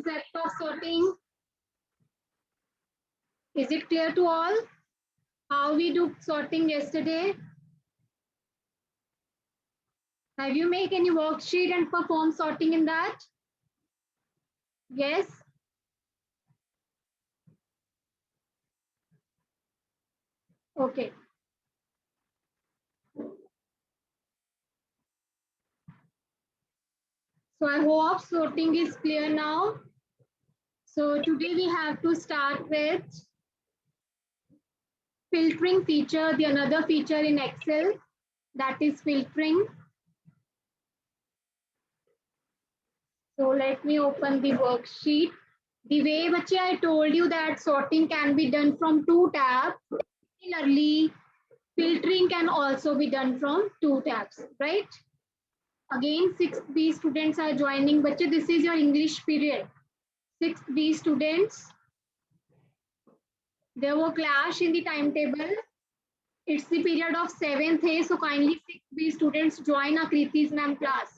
concept of sorting? Is it clear to all how we do sorting yesterday? Have you made any worksheet and perform sorting in that? Yes? Okay. So I hope sorting is clear now. So today we have to start with filtering feature, the another feature in Excel, that is filtering. So let me open the worksheet. The way bache, I told you that sorting can be done from two tabs. Similarly, filtering can also be done from two tabs, right? Again, 6th B students are joining. Bache, this is your English period. 6th B students. There were clash in the timetable. It's the period of 7th A, so kindly 6th B students join Akriti's ma'am class.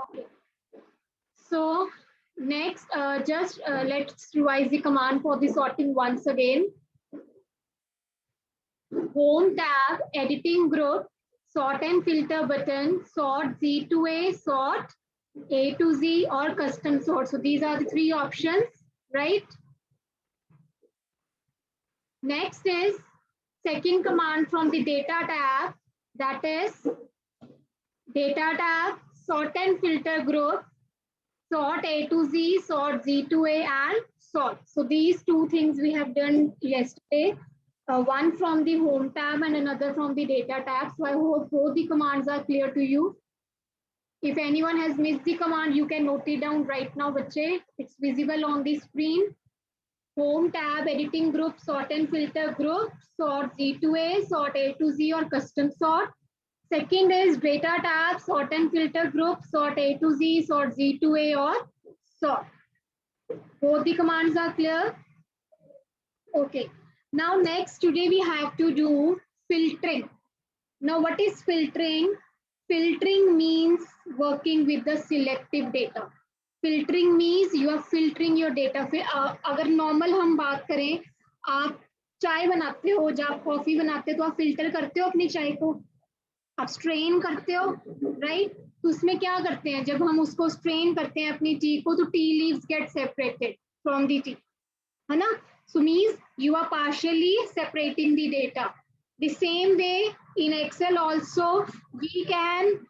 Okay. So next, let's revise the command for the sorting once again. Home tab, editing group, sort and filter button, sort Z to A, sort A to Z, or custom sort. So these are the three options, right? Next is second command from the data tab, that is data tab, sort and filter group, sort A to Z, sort Z to A, and sort. So these two things we have done yesterday, one from the home tab and another from the data tab. So I hope both the commands are clear to you. If anyone has missed the command, you can note it down right now, bache. It's visible on the screen. Home tab, editing group, sort and filter group, sort Z to A, sort A to Z, or custom sort. Second is data tab, sort and filter group, sort A to Z, sort Z to A, or sort. Both the commands are clear? Okay. Now next, today we have to do filtering. Now what is filtering? Filtering means working with the selective data. Filtering means you are filtering your data. अगर normal हम बात करें, आप चाय बनाते हो, जब आप कॉफी बनाते हो तो आप फिल्टर करते हो अपनी चाय को, आप स्ट्रेन करते हो, राइट? तो उसमें क्या करते हैं, जब हम उसको स्ट्रेन करते हैं अपनी टी को, तो tea leaves get separated from the T, है ना? So means you are partially separating the data. The same way in Excel also we can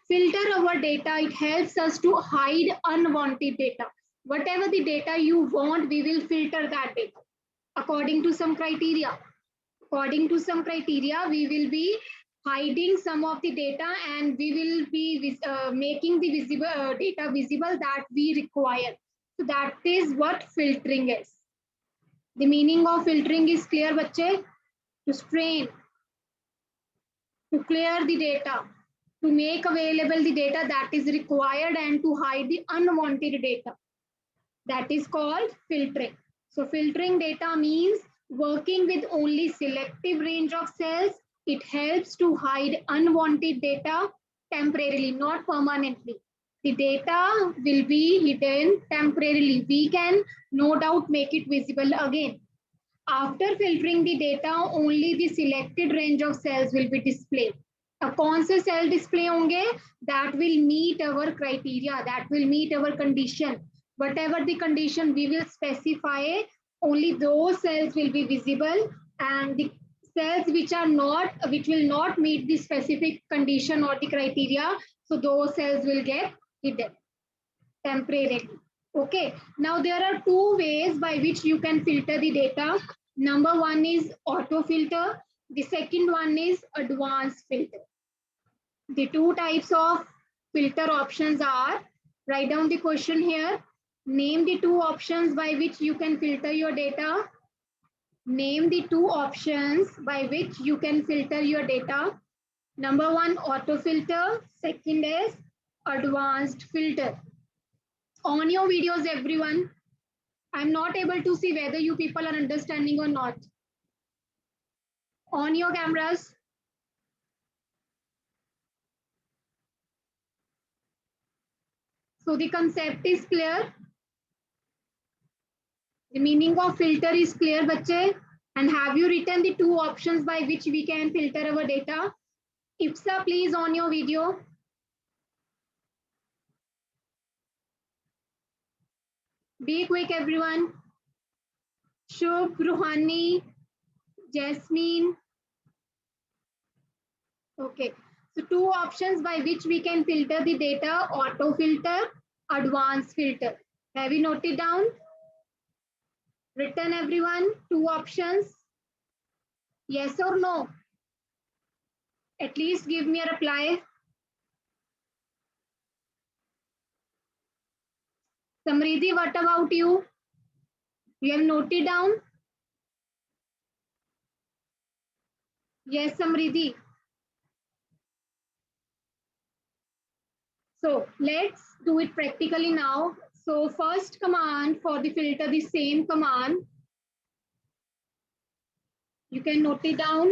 filter our data. It helps us to hide unwanted data. Whatever the data you want, we will filter that data according to some criteria. According to some criteria, we will be hiding some of the data, and we will be making the visible data visible that we require. So that is what filtering is. The meaning of filtering is clear, bache? To strain, to clear the data, to make available the data that is required, and to hide the unwanted data. That is called filtering. So filtering data means working with only selective range of cells. It helps to hide unwanted data temporarily, not permanently. The data will be hidden temporarily. We can no doubt make it visible again. After filtering the data, only the selected range of cells will be displayed. अब कौन से cell display होंगे? That will meet our criteria, that will meet our condition. Whatever the condition we will specify, only those cells will be visible, and the cells which will not meet the specific condition or the criteria, so those cells will get hidden temporarily. Okay, now there are two ways by which you can filter the data. Number one is auto filter. The second one is advanced filter. The two types of filter options are, write down the question here. Name the two options by which you can filter your data. Name the two options by which you can filter your data. Number one, auto filter. Second is advanced filter. On your videos, everyone, I'm not able to see whether you people are understanding or not. On your cameras, So the concept is clear. The meaning of filter is clear, bache. And have you written the two options by which we can filter our data? Ipsa, please on your video. Be quick, everyone. Shubh, Ruhani, Jasmine. Okay. So two options by which we can filter the data: auto filter, advanced filter. Have you noted down? Written, everyone? Two options. Yes or no? At least give me a reply. Samriddhi, what about you? You have noted down? Yes, Samriddhi. So let's do it practically now. So first command for the filter, the same command. You can note it down.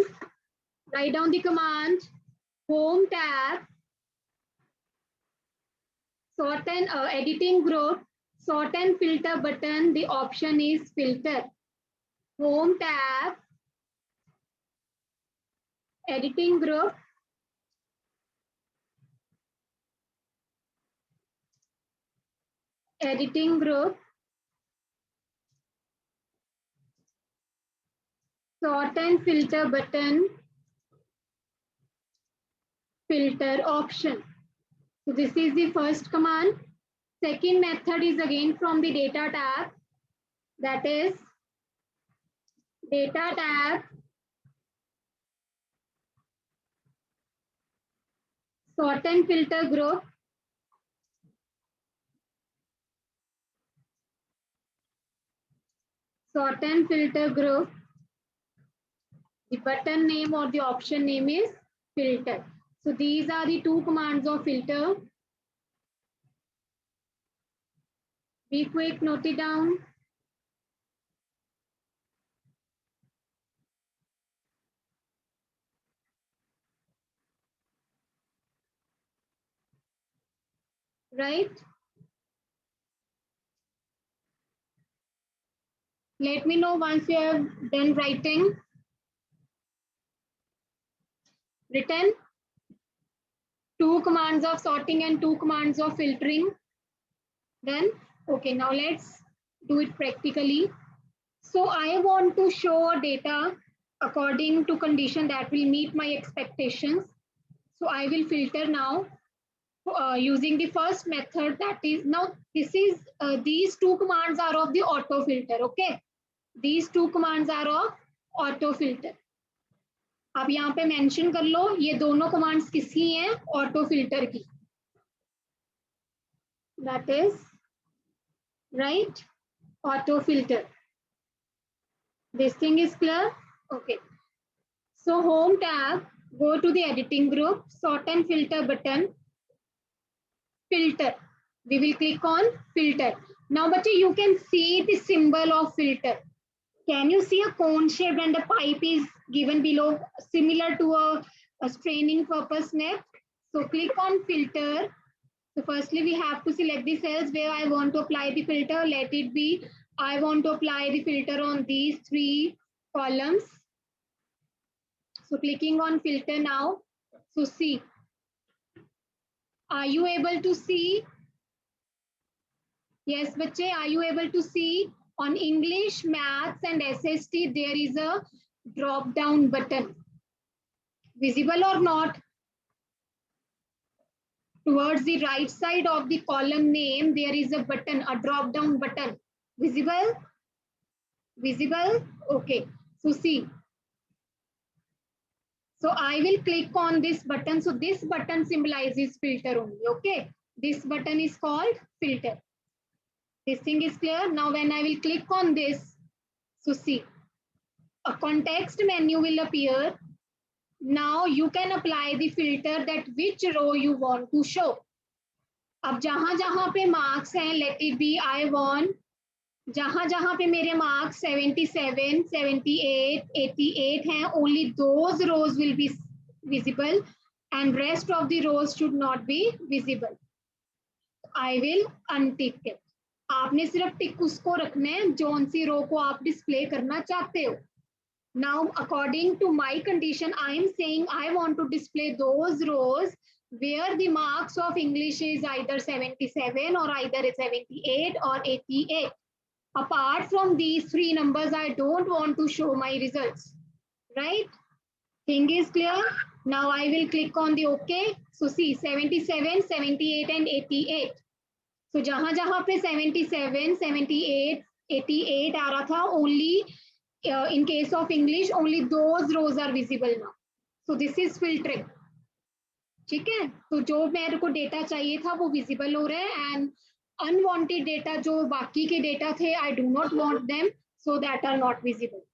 Write down the command. Home tab. Sort and editing group. Sort and filter button. The option is filter. Home tab. Editing group. Editing group. Sort and filter button. Filter option. So this is the first command. Second method is again from the data tab. That is data tab. Sort and filter group. Sort and filter group. The button name or the option name is filter. So these are the two commands of filter. Be quick, note it down. Right? Let me know once you have done writing. Written. Two commands of sorting and two commands of filtering. Then, okay, now let's do it practically. So I want to show data according to condition that will meet my expectations. So I will filter now using the first method, that is, now this is these two commands are of the auto filter. Okay, these two commands are of auto filter. आप यहाँ पे mention कर लो ये दोनों commands किसकी हैं, auto filter की. That is right, auto filter. This thing is clear. Okay, so home tab, go to the editing group, sort and filter button, filter. We will click on filter. Now, but you can see the symbol of filter. Can you see a cone shape and a pipe is given below, similar to a straining purpose net? So click on filter. So firstly, we have to select the cells where I want to apply the filter. Let it be, I want to apply the filter on these three columns. So clicking on filter now. So see, are you able to see? Yes, bache, are you able to see? On English, Maths and SST, there is a drop down button. Visible or not? Towards the right side of the column name, there is a button, a drop down button. Visible? Visible? Okay. So see. So I will click on this button. So this button symbolizes filter only. Okay. This button is called filter. This thing is clear. Now when I will click on this, so see, a context menu will appear. Now you can apply the filter that which row you want to show. अब जहां जहां पे marks हैं, let it be I want, जहां जहां पे मेरे marks 77, 78, 88 हैं, only those rows will be visible and rest of the rows should not be visible. I will untick it. आपने सिर्फ टिक उसको रखना है जौन सी रो को आप डिस्प्ले करना चाहते हो. Now, according to my condition, I am saying I want to display those rows where the marks of English is either 77 or either 78 or 88. Apart from these three numbers, I don't want to show my results. Right? Thing is clear? Now I will click on the OK. So see 77, 78 and 88. So जहां जहां पे 77, 78, 88 आ रहा था, only in case of English, only those rows are visible now. So this is filtering. ठीक है, तो जो मेरे को डेटा चाहिए था वो विजिबल हो रहा है, एंड अनवांटेड डेटा जो बाकी के डेटा थे, I do not want them, so that are not visible.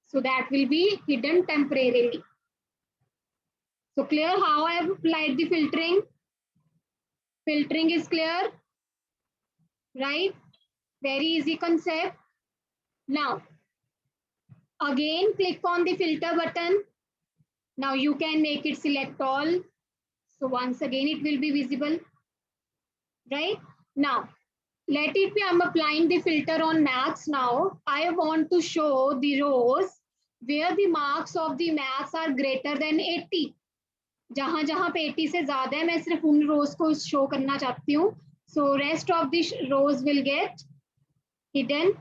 So that will be hidden temporarily. So clear how I have applied the filtering? Filtering is clear, right? Very easy concept. Now, again click on the filter button. Now you can make it select all. So once again it will be visible, right? Now, let it be I'm applying the filter on maths now. I want to show the rows where the marks of the maths are greater than 80. जहां जहां पे 80 से ज्यादा है, मैं सिर्फ उन रोज को शो करना चाहती हूँ. So rest of the rows will get hidden.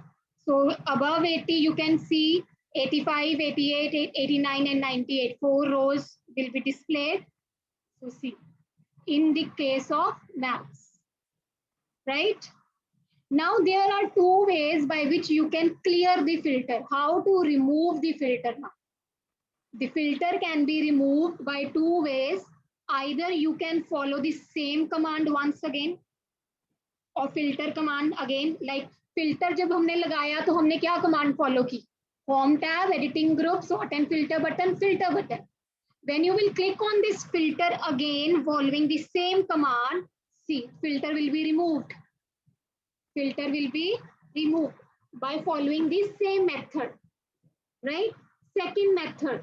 So above 80 you can see 85, 88, 89 and 98. 4 rows will be displayed. So see, in the case of maths, right? Now there are two ways by which you can clear the filter. How to remove the filter now? The filter can be removed by two ways. Either you can follow the same command once again, or filter command again. Like filter जब हमने लगाया तो हमने क्या command follow की? Home tab, editing group, sort and filter button, filter button. When you will click on this filter again following the same command, see, filter will be removed. Filter will be removed by following the same method, right? Second method,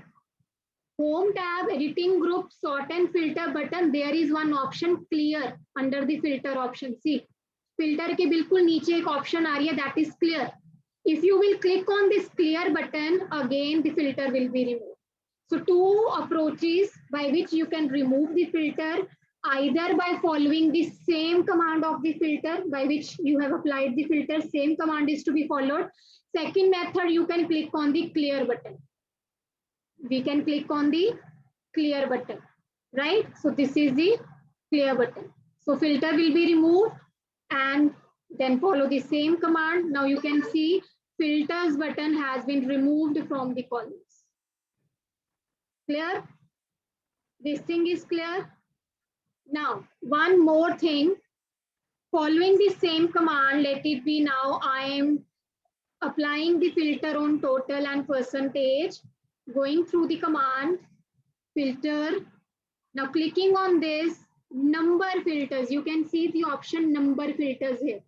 home tab, editing group, sort and filter button. There is one option clear under the filter option. See, filter के बिल्कुल नीचे एक option आ रही है, that is clear. If you will click on this clear button, again the filter will be removed. So two approaches by which you can remove the filter, either by following the same command of the filter by which you have applied the filter, same command is to be followed. Second method, you can click on the clear button. We can click on the clear button, right? So this is the clear button. So filter will be removed and then follow the same command. Now you can see filters button has been removed from the columns. Clear? This thing is clear. Now, one more thing. Following the same command, let it be now I am applying the filter on total and percentage, going through the command, filter. Now clicking on this, number filters. You can see the option number filters here.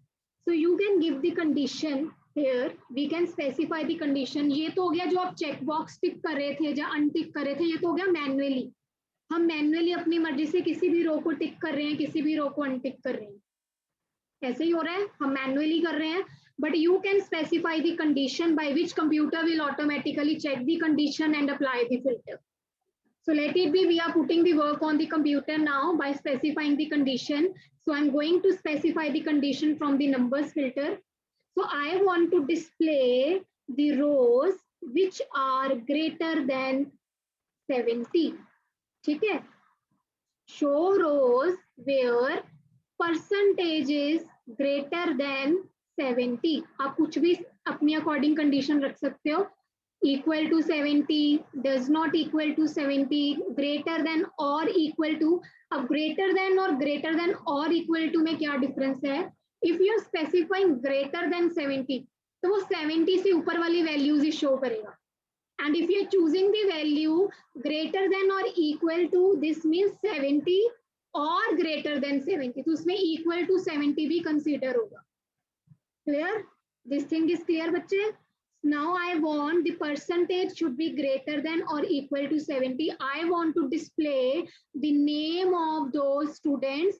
So you can give the condition here. We can specify the condition. ये तो हो गया जो आप check box टिक कर रहे थे या अनटिक कर रहे थे, ये तो हो गया मैन्युअली. हम मैन्युअली अपनी मर्जी से किसी भी रो को टिक कर रहे हैं, किसी भी रो को अनटिक कर रहे हैं. ऐसे ही हो रहा है, हम मैन्युअली कर रहे हैं. But you can specify the condition by which computer will automatically check the condition and apply the filter. So let it be we are putting the work on the computer now by specifying the condition. So I'm going to specify the condition from the numbers filter. So I want to display the rows which are greater than 70. ठीक है? Show rows where percentage is greater than 70. आप कुछ भी अपनी according condition रख सकते हो. Equal to 70, does not equal to 70, greater than or equal to. अब greater than और greater than or equal to में क्या डिफरेंस है? If you are specifying greater than 70, तो वो 70 से ऊपर वाली वैल्यूज ही शो करेगा. And if you are choosing the value greater than or equal to, this means 70 or greater than 70. तो उसमें equal to 70 भी consider होगा. Clear? This thing is clear, बच्चे? Now I want the percentage should be greater than or equal to 70. I want to display the name of those students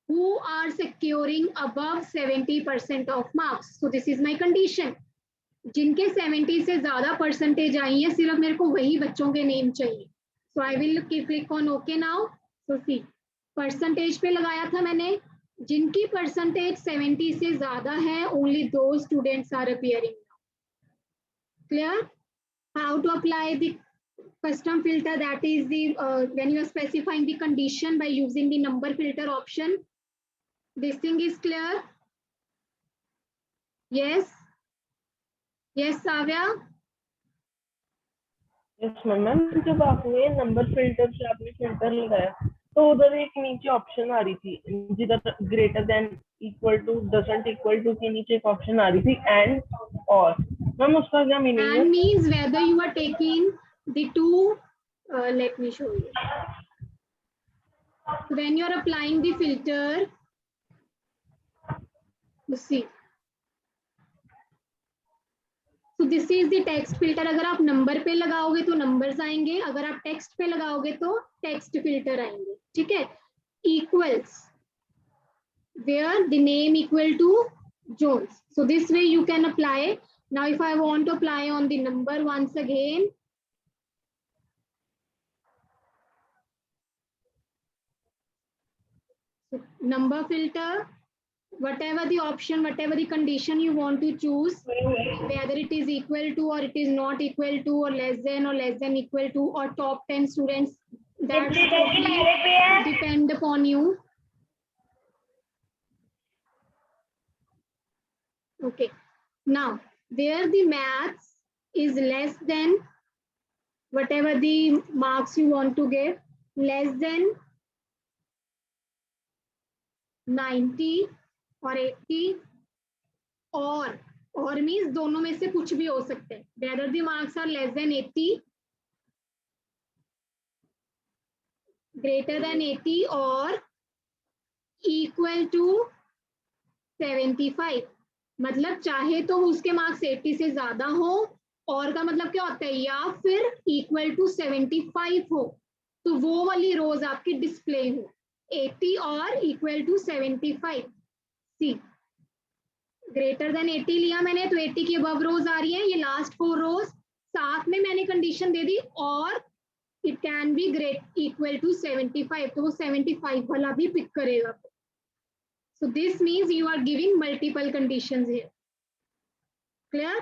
who are securing above 70% of marks. So this is my condition. जिनके 70 से ज्यादा percentage आई है, सिर्फ मेरे को वही बच्चों के नेम चाहिए. So I will click on OK now. So see, percentage पे लगाया था मैंने, जिनकी परसेंटेज 70 से ज्यादा है, only those students are appearing now. Clear? How to apply the custom filter, that is the when you are specifying the condition by using the number filter option. This thing is clear? Yes. Yes, Savya. Yes ma'am. जब आपने number filter से आपने filter लगाया तो उधर एक नीचे option आ रही थी जिधर greater than equal to doesn't equal to के नीचे एक ऑप्शन आ रही थी एंड और. मैम उसका क्या मीनिंग है? And means whether you are taking the two, let me show you. When you are applying the filter, you see. So this is the text filter. अगर आप नंबर पे लगाओगे तो नंबर्स आएंगे, अगर आप टेक्स्ट पे लगाओगे तो टेक्स्ट फिल्टर आएंगे. ठीक है. Equals where the name equal to Jones. So this way you can apply. Now if I want to apply on the number once again, so number filter, whatever the option, whatever the condition you want to choose, whether it is equal to or it is not equal to or less than equal to or top 10 students, that totally depend upon you. Okay. Now, where the maths is less than whatever the marks you want to give, less than 90 or 80 or means दोनों में से कुछ भी हो सकते हैं. Whether the marks are less than 80, greater than 80 or equal to 75. मतलब चाहे तो उसके मार्क्स 80 से ज्यादा हो, और का मतलब क्या होता है, या फिर इक्वल टू 75 हो, तो वो वाली रोज आपकी डिस्प्ले हो, 80 और equal to 75. C, greater than 80 लिया मैंने तो 80 की अबव रोज आ रही है, ये लास्ट 4 रोज. साथ में मैंने कंडीशन दे दी और it can be great equal to 75, तो वो 75 वाला भी पिक करेगा. So this means you are giving multiple conditions here. Clear?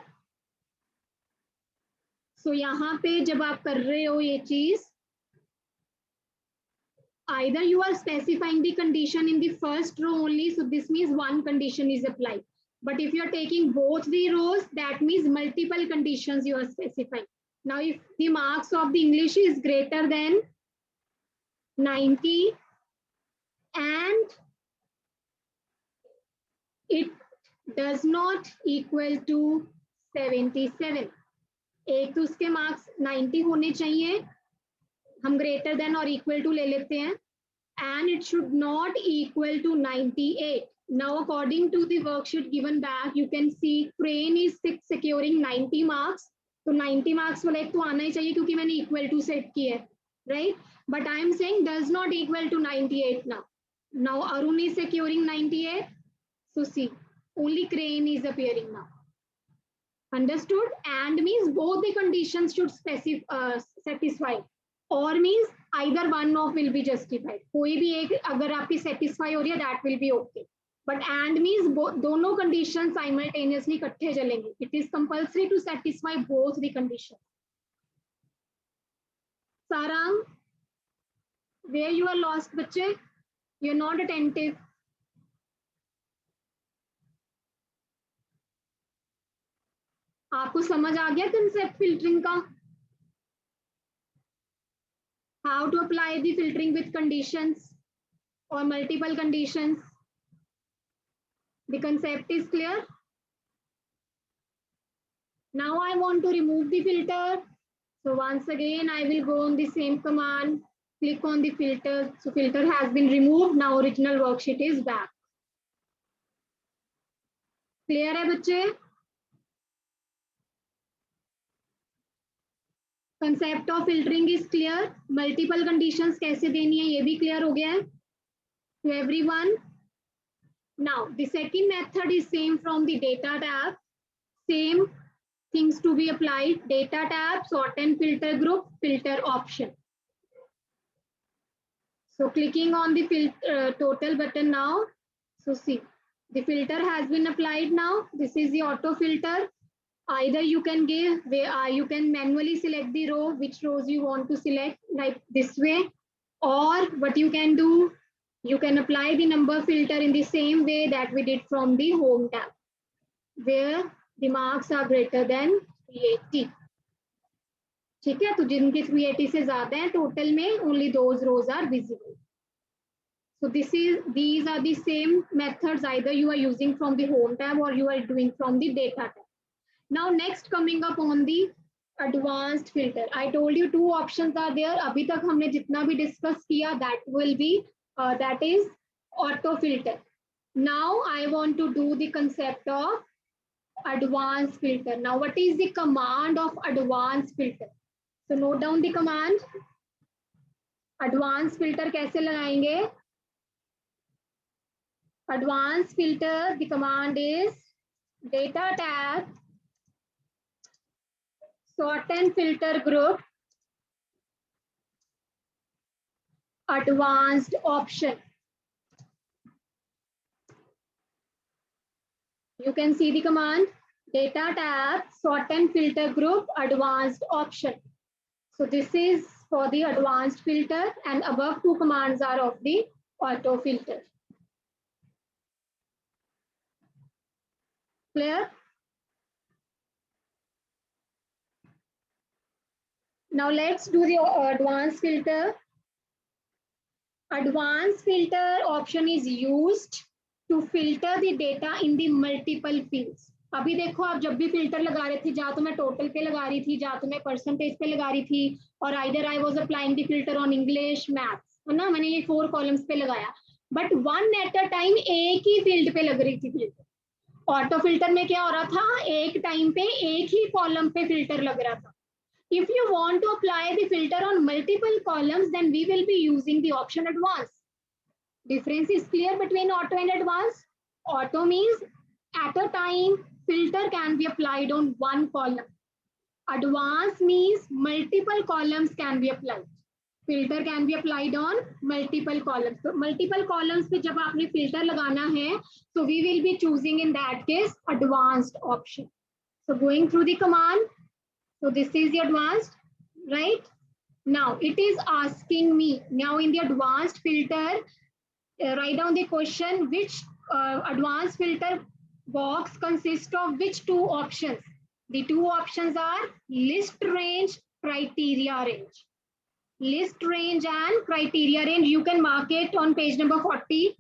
So यहाँ पे जब आप कर रहे हो ये चीज, either you are specifying the condition in the first row only, so this means one condition is applied. But if you are taking both the rows, that means multiple conditions you are specifying. Now, if the marks of the English is greater than 90 and it does not equal to 77, एक तो उसके marks 90 होने चाहिए, हम greater than और equal to ले लेते हैं, and it should not equal to 98. Now according to the worksheet given back, you can see Crane is securing 90 marks. तो 90 marks वाला एक तो आना ही चाहिए क्योंकि मैंने equal to set किया है, right? But I am saying does not equal to 98 now. Now Arun is securing 98. So see, only Crane is appearing now. Understood? And means both the conditions should satisfy. Or means either one of will be justified. कोई भी एक अगर आपकी satisfy हो रही है, that will be okay. But and means दोनों conditions simultaneously इकट्ठे चलेंगे. It is compulsory to satisfy both the conditions. Sarang, where you are lost, बच्चे? You are not attentive. आपको समझ आ गया concept filtering का? How to apply the filtering with conditions or multiple conditions? The concept is clear. Now I want to remove the filter. So once again, I will go on the same command, click on the filter. So filter has been removed. Now original worksheet is back. Clear है बच्चे? Concept of filtering is clear. Multiple conditions कैसे देनी है ये भी clear हो गया है to everyone. Now, the second method is same from the data tab. Same things to be applied. Data tab, sort and filter group, filter option. So clicking on the total button now. So see, the filter has been applied now. This is the auto filter. Either you can give, you can manually select the row, which rows you want to select, like this way. Or what you can do, you can apply the number filter in the same way that we did from the home tab, where the marks are greater than 380. ठीक है, तो जिनके 380 से ज्यादा है total में, only those rows are visible. So these are the same methods, either you are using from the home tab or you are doing from the data tab. Now next coming up on the advanced filter. I told you two options are there. अभी तक हमने जितना भी discuss किया, that will be that is auto filter. Now I want to do the concept of advanced filter. Now what is the command of advanced filter? So note down the command. Advanced filter कैसे लगाएंगे? Advanced filter, the command is data tab, sort and filter group, advanced option. You can see the command, data tab, sort and filter group, advanced option. So this is for the advanced filter, and above two commands are of the auto filter. Clear? Now let's do the advanced filter. Advanced filter option is used to filter the data in the multiple fields. अभी देखो, आप जब भी filter लगा रहे थे, जा तो मैं टोटल पे लगा रही थी, जा तो मैं परसेंटेज पे लगा रही थी, और either I was applying the filter on English, maths, है ना, मैंने ये 4 कॉलम्स पे लगाया, but one at a time एक ही फील्ड पे लग रही थी फिल्टर. ऑटो फिल्टर में क्या हो रहा था, एक टाइम पे एक ही कॉलम पे फिल्टर लग रहा था. If you want to apply the filter on multiple columns, then we will be using the option advanced. Difference is clear between auto and advanced. Auto means at a time filter can be applied on one column. Advanced means multiple columns can be applied. Filter can be applied on multiple columns. So multiple columns पे जब आपने filter लगाना है, so we will be choosing in that case advanced option. So going through the command. So this is the advanced, right? Now it is asking me, now in the advanced filter, write down the question, which advanced filter box consists of which two options? The two options are list range, criteria range. List range and criteria range. You can mark it on page number 40.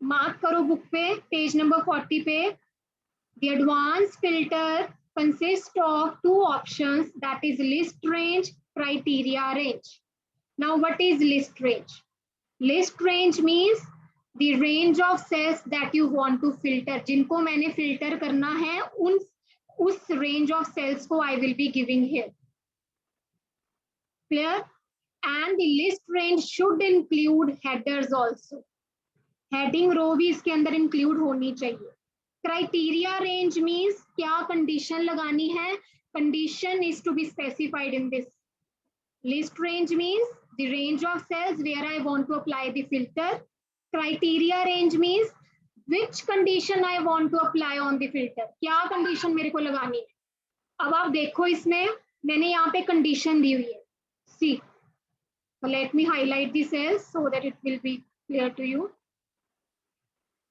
Mark करो book पे, page number 40 पे. The advanced filter consists of two options, that is list range, criteria range. Now what is list range? List range means the range of cells that you want to filter. जिनको मैंने filter करना है, उस range of cells को I will be giving here. Clear? And the list range should include headers also. Heading row भी इसके अंदर include होनी चाहिए. Criteria range means क्या condition लगानी है? Condition is to be specified in this. List range means the range of cells where I want to apply the filter. Criteria range means which condition I want to apply on the filter. क्या condition मेरे को लगानी है? अब आप देखो, इसमें मैंने यहाँ पे condition दी हुई है. See, so let me highlight the cells so that it will be clear to you.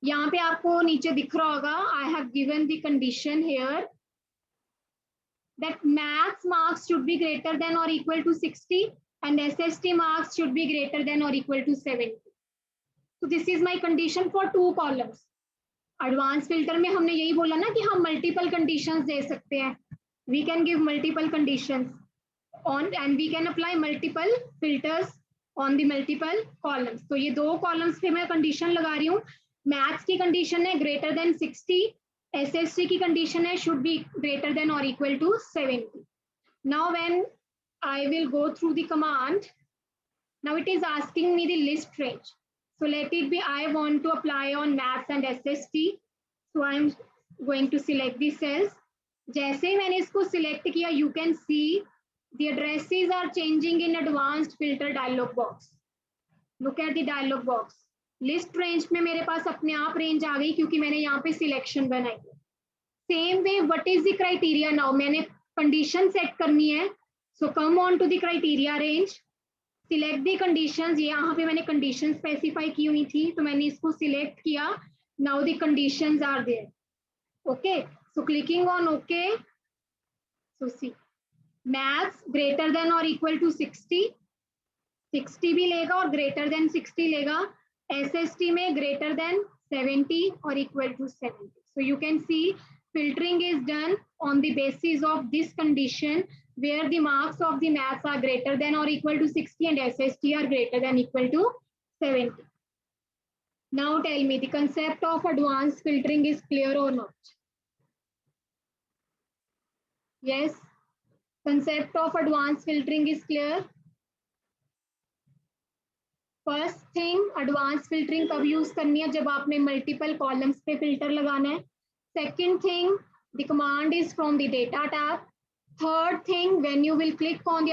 यहाँ पे आपको नीचे दिख रहा होगा, I have given the condition here that maths marks should be greater than or equal to 60 and SST marks should be greater than or equal to 70. So this is my condition for two columns. Advanced filter में हमने यही बोला ना कि हम multiple conditions दे सकते हैं. We can give multiple conditions on and we can apply multiple filters on the multiple columns. तो ये दो columns पे मैं condition लगा रही हूँ. मैथ्स की कंडीशन है greater than 60, SST की कंडीशन है should be greater than or equal to 70. Now when I will go through the command, now it is asking me the list range. So let it be, I want to apply on maths and SST. So I'm going to select the cells. जैसे ही मैंने इसको select किया, you can see the addresses are changing in advanced filter dialog box. Look at the dialog box. List range में मेरे पास अपने आप range आ गई क्योंकि मैंने यहाँ पे selection बनाई. Same way, what is the criteria now? मैंने condition set करनी है. So come on to the criteria range. Select the conditions. यहाँ पे मैंने conditions specify की हुई थी, तो मैंने इसको select किया. Now the conditions are there. Okay. So clicking on OK. So see, maths greater than or equal to 60. 60 भी लेगा और greater than 60 लेगा. SST में greater than 70 or equal to 70. So you can see filtering is done on the basis of this condition where the marks of the maths are greater than or equal to 60 and SST are greater than equal to 70. Now tell me, the concept of advanced filtering is clear or not? Yes, concept of advanced filtering is clear. First thing, advanced filtering कब use करनी है? जब आपने multiple columns पे filter लगाना है. Second thing, the command is from the data tab. Third thing, when you will click on the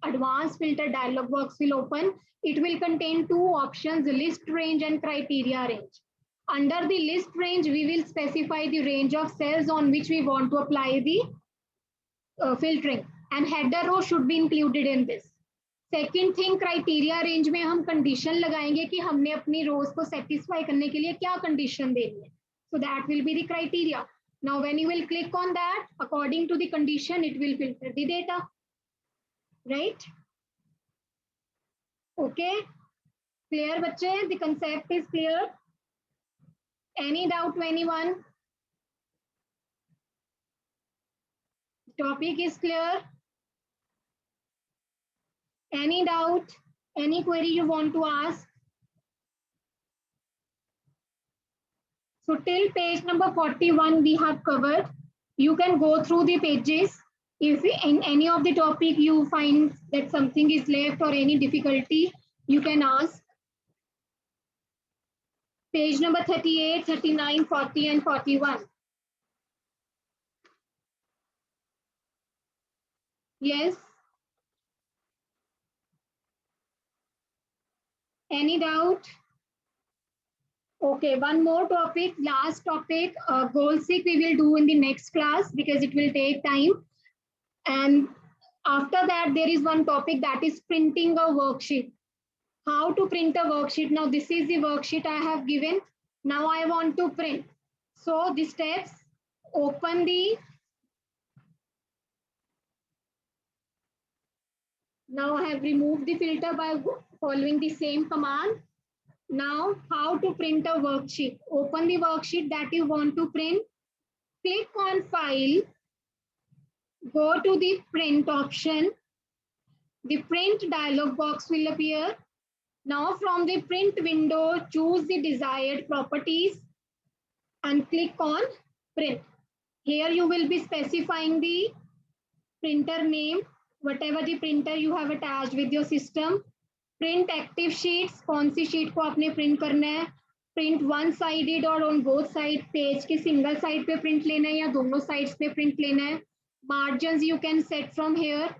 advanced filter dialog box will open. It will contain two options, list range and criteria range. Under the list range, we will specify the range of cells on which we want to apply the filtering, and header row should be included in this. Second thing, criteria range में हम condition लगाएंगे कि हमने अपनी rows को satisfy करने के लिए क्या condition देनी है. So that will be the criteria. Now when you will click on that, according to the condition, it will filter the data. Right? Okay. Clear बच्चे? The concept is clear. Any doubt to anyone? Topic is clear. Any doubt? Any query you want to ask? So till page number 41 we have covered. You can go through the pages. If in any of the topic you find that something is left or any difficulty, you can ask. Page number 38, 39, 40 and 41. Yes. Any doubt? Okay, one more topic, last topic, goal seek we will do in the next class because it will take time. And after that, there is one topic that is printing a worksheet. How to print a worksheet. Now, this is the worksheet I have given. Now I want to print. So the steps, open the, now I have removed the filter by following the same command. Now, how to print a worksheet. Open the worksheet that you want to print. Click on File. Go to the Print option. The Print dialog box will appear. Now, from the Print window, choose the desired properties and click on Print. Here you will be specifying the printer name, whatever the printer you have attached with your system. Print active sheets, कौन सी sheet को आपने print करना है. Print one sided or on both sides. Page के single side पे print लेना है या दोनों sides पे print लेना है. Margins you can set from here.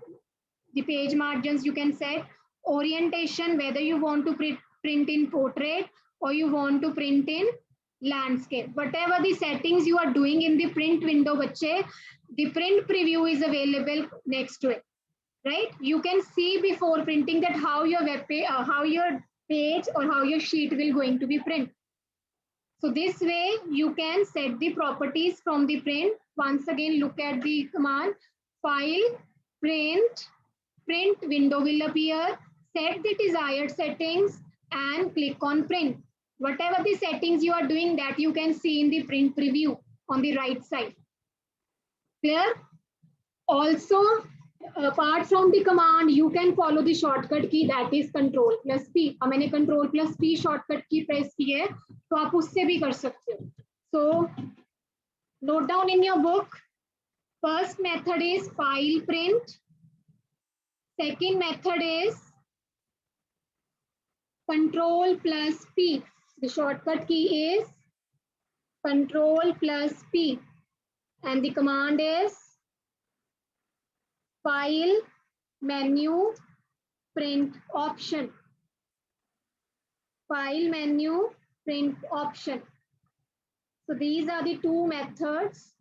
The page margins you can set. Orientation, whether you want to print in portrait or you want to print in landscape. Whatever the settings you are doing in the print window, बच्चे, the print preview is available next to it. Right? You can see before printing that how your web page, how your page or how your sheet will going to be print. So this way you can set the properties from the print. Once again, look at the command, File, Print, Print window will appear. Set the desired settings and click on Print. Whatever the settings you are doing, that you can see in the print preview on the right side. Clear? Also, apart from the command, you can follow the shortcut key, that is Control plus P. अब मैंने Control plus P shortcut key press की है, तो आप उससे भी कर सकते हो. So, note down in your book. First method is file print. Second method is Control plus P. The shortcut key is Control plus P. And the command is File, Menu, Print Option. File, Menu, Print Option. So these are the two methods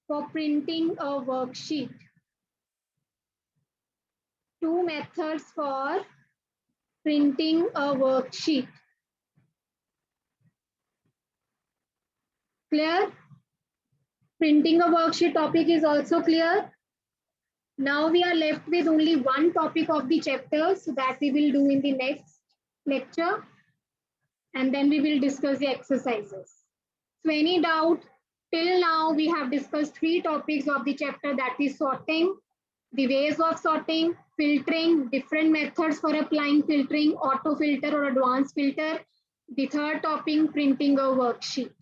for printing a worksheet. Two methods for printing a worksheet. Clear? Printing a worksheet topic is also clear. Now we are left with only one topic of the chapter, so that we will do in the next lecture. And then we will discuss the exercises. So any doubt? Till now we have discussed three topics of the chapter, that is sorting, the ways of sorting, filtering, different methods for applying filtering, auto filter or advanced filter. The third topic, printing a worksheet.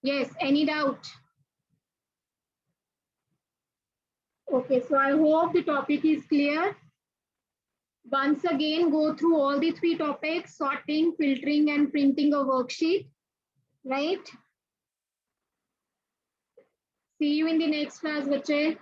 Yes, any doubt? Okay, so I hope the topic is clear. Once again, go through all the three topics, sorting, filtering, and printing a worksheet, right? See you in the next class, bache.